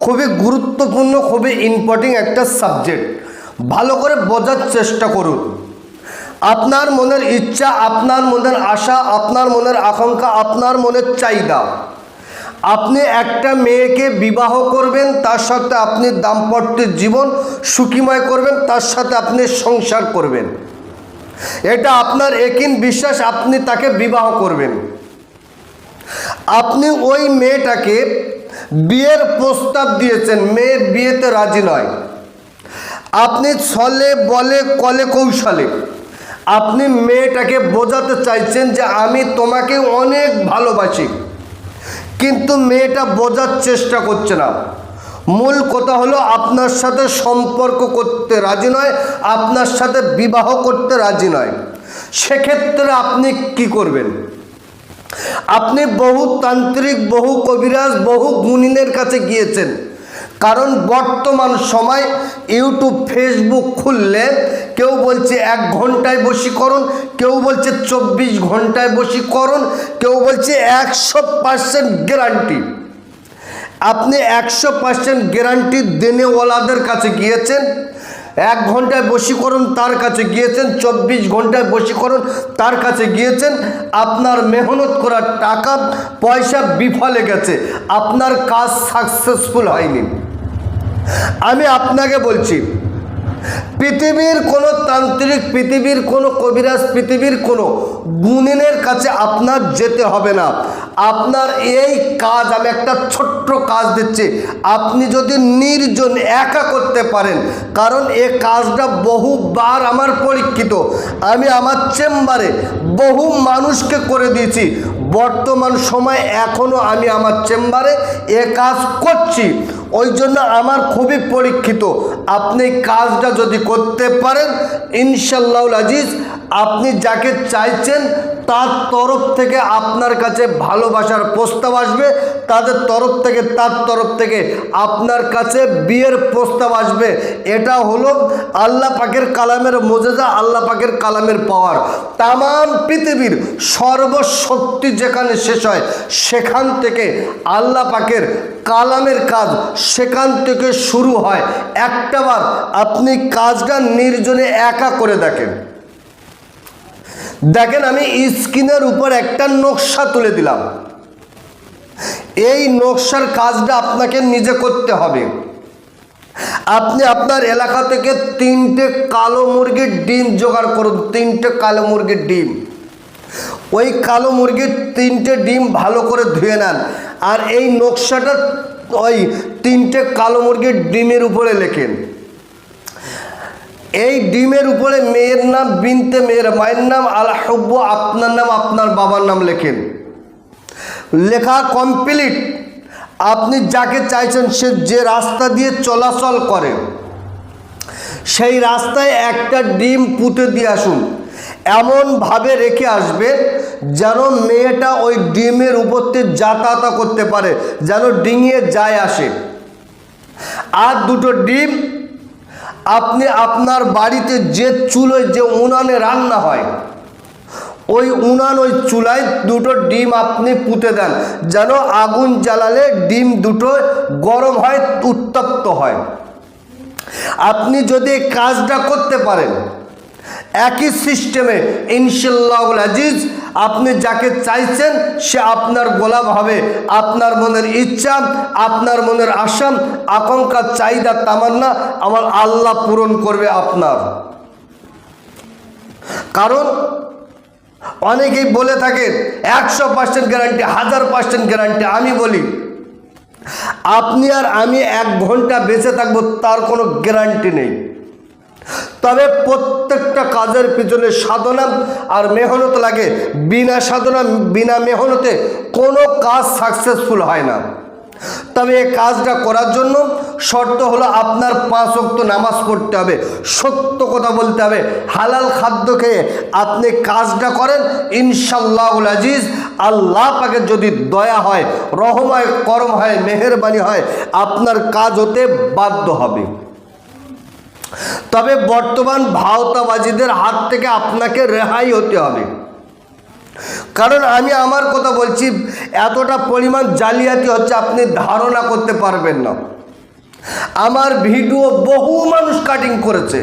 খুবই গুরুত্বপূর্ণ, খুবই ইম্পর্টেন্ট একটা সাবজেক্ট। ভালো করে বোঝার চেষ্টা করুন। আপনার মনের ইচ্ছা, আপনার মনের আশা, আপনার মনের আকাঙ্ক্ষা, আপনার মনের চাহিদা, আপনি একটা মেয়েকে বিবাহ করবেন, তার সাথে আপনি দাম্পত্য জীবন সুখীময় করবেন, তার সাথে আপনি সংসার করবেন, এটা আপনার একিন বিশ্বাস। আপনি তাকে বিবাহ করবেন। আপনি ওই মেয়েটাকে বিয়ের প্রস্তাব দিয়েছেন, মেয়ে বিয়েতে রাজি নয়। আপনি ছলে বলে কলে কৌশলে আপনি মেয়েটাকে বোঝাতে চাইছেন যে আমি তোমাকে অনেক ভালোবাসি, কিন্তু মেয়েটা বোঝার চেষ্টা করছে না। মূল কথা হলো আপনার সাথে সম্পর্ক করতে রাজি নয়, আপনার সাথে বিবাহ করতে রাজি নয়। সেক্ষেত্রে আপনি কি করবেন? আপনি বহু তান্ত্রিক, বহু কবিরাজ, বহু গুণিনের কাছে গিয়েছেন, কারণ বর্তমান সময় ইউটিউব ফেসবুক খুললে কেউ বলছে 1 ঘন্টায় বশীকরণ, কেউ বলছে 24 ঘন্টায় বশীকরণ, কেউ বলছে 100% গ্যারান্টি। আপনি 100% গ্যারান্টি দেনেওয়ালাদের কাছে গিয়েছেন, 1 ঘন্টায় বশীকরণ তার কাছে গিয়েছেন, 24 ঘন্টায় বশীকরণ তার কাছে গিয়েছেন। আপনার মেহনত করার টাকা পয়সা বিফলে গেছে, আপনার কাজ সাকসেসফুল হয়নি। আমি আপনাকে বলছি, পৃথিবীর কোনো তান্ত্রিক, পৃথিবীর কোনো কবিরাজ, পৃথিবীর কোনো গুণিনের কাছে আপনার যেতে হবে না। আপনার এই কাজ, আমি একটা ছোট্ট কাজ দিচ্ছি, আপনি যদি নির্জন একা করতে পারেন, কারণ এই কাজটা বহুবার আমার পরীক্ষিত, আমি আমার চেম্বারে বহু মানুষকে করে দিয়েছি। বর্তমান সময় এখনও আমি আমার চেম্বারে এ কাজ করছি, ওই জন্য আমার খুবই পরীক্ষিত। আপনি কাজটা যদি করতে পারেন, ইনশাআল্লাহুল আজিজ, আপনি যাকে চাইছেন তার তরফ থেকে আপনার কাছে ভালোবাসার প্রস্তাব আসবে, তার তরফ থেকে আপনার কাছে বিয়ের প্রস্তাব আসবে। এটা হলো আল্লাহ পাকের কালামের মুজিজা, আল্লাহ পাকের কালামের পাওয়ার। তামাম পৃথিবীর সর্বশক্তি যেখানে শেষ হয়, সেখান থেকে আল্লাহ পাকের কালামের কাজ সেখান থেকে শুরু হয়। একটাবার আপনি কাজটা নির্জনে একা করে দেখেন। আমি স্ক্রিনের উপর একটা নকশা তুলে দিলাম, এই নকশার কাজটা আপনাকে নিজে করতে হবে। আপনি আপনার এলাকা থেকে 3টে কালো মুরগির ডিম জোগাড় করুন, 3টে কালো মুরগির ডিম। ওই কালো মুরগির 3টে ডিম ভালো করে ধুয়ে নেন, আর এই নকশাটা ওই 3টে কালো মুরগির ডিমের উপরে লেখেন। এই ডিমের উপরে মেয়ের নাম বিনতে মেয়ের, মায়ের নাম আল হুব্ব, আপনার নাম, আপনার বাবার নাম লেখেন। লেখা কমপ্লিট। আপনি যাকে চাইছেন সে যে রাস্তা দিয়ে চলাচল করে, সেই রাস্তায় একটা ডিম পুঁতে দিয়ে আসুন। এমনভাবে রেখে আসবেন যেন মেয়েটা ওই ডিমের উপর দিয়ে যাতায়াত করতে পারে, যেন ডিঙিয়ে যায় আসে। আর 2টো ডিম আপনি আপনার বাড়িতে যে চুলোয়, যে উনানে রান্না হয়, ওই উনান, ওই চুলায় 2টো ডিম আপনি পুঁতে দেন, যেন আগুন জ্বালালে ডিম 2টো গরম হয়, উত্তপ্ত হয়। আপনি যদি কাজটা করতে পারেন একই সিস্টেমে, ইনশাআল্লাহুল আজিজ, আপনি যাকে চাইছেন সে আপনার গোলাম হবে। আপনার মনের ইচ্ছা, আপনার মনের আশা, আকাঙ্ক্ষা, চাহিদা, তামান্না আমার আল্লাহ পূরণ করবে আপনার। কারণ অনেকেই বলে থাকেন 100% গ্যারান্টি, 1000% গ্যারান্টি। আমি বলি, আপনি আর আমি 1 ঘন্টা বেঁচে থাকবো তার কোনো গ্যারান্টি নেই। তবে প্রত্যেকটা কাজের পিছনে সাধনা আর মেহনত লাগে। বিনা সাধনা, বিনা মেহনতে কোনো কাজ সাকসেসফুল হয় না। তবে এই কাজটা করার জন্য শর্ত হলো আপনার 5 ওয়াক্ত নামাজ পড়তে হবে, সত্য কথা বলতে হবে, হালাল খাদ্য খেয়ে আপনি কাজটা করেন, ইনশাআল্লাহুল আজিজ, আল্লাহ পাকের যদি দয়া হয়, রহম হয়, করম হয়, মেহেরবানি হয়, আপনার কাজ হতে বাধ্য হবে। তবে বর্তমান ভাওতাবাজিদের হাত থেকে আপনাকে রেহাই হতে হবে। কারণ আমি আমার কথা বলছি, এতটা পরিমাণ জালিয়াতি হচ্ছে আপনি ধারণা করতে পারবেন না। আমার ভিডিও বহু মানুষ কাটিং করেছে,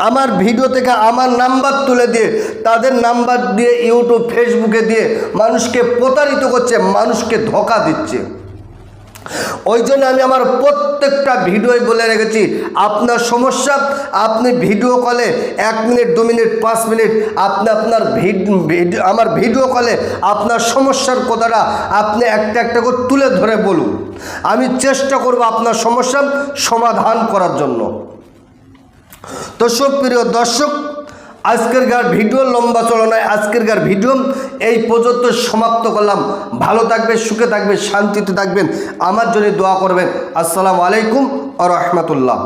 আমার ভিডিও থেকে আমার নাম্বার তুলে দিয়ে তাদের নাম্বার দিয়ে ইউটিউব ফেসবুকে দিয়ে মানুষকে প্রতারিত করছে, মানুষকে ধোঁকা দিচ্ছে। ওই জন্য আমি আমার প্রত্যেকটা ভিডিওয় বলে রেখেছি, আপনার সমস্যা আপনি ভিডিও কলে 1 মিনিট 2 মিনিট 5 মিনিট আপনি আপনার আমার ভিডিও কলে আপনার সমস্যার কথাটা আপনি একটা একটা করে তুলে ধরে বলুন। আমি চেষ্টা করব আপনার সমস্যার সমাধান করার জন্য। তো সুপ্রিয় দর্শক, আজকেরকার ভিডিও লম্বা চলো নয়, আজকেরকার ভিডিও এই পর্যন্ত সমাপ্ত করলাম। ভালো থাকবেন, সুখে থাকবেন, শান্তিতে থাকবেন, আমার জন্য দোয়া করবেন। আসসালামু আলাইকুম ওয়া রাহমাতুল্লাহ।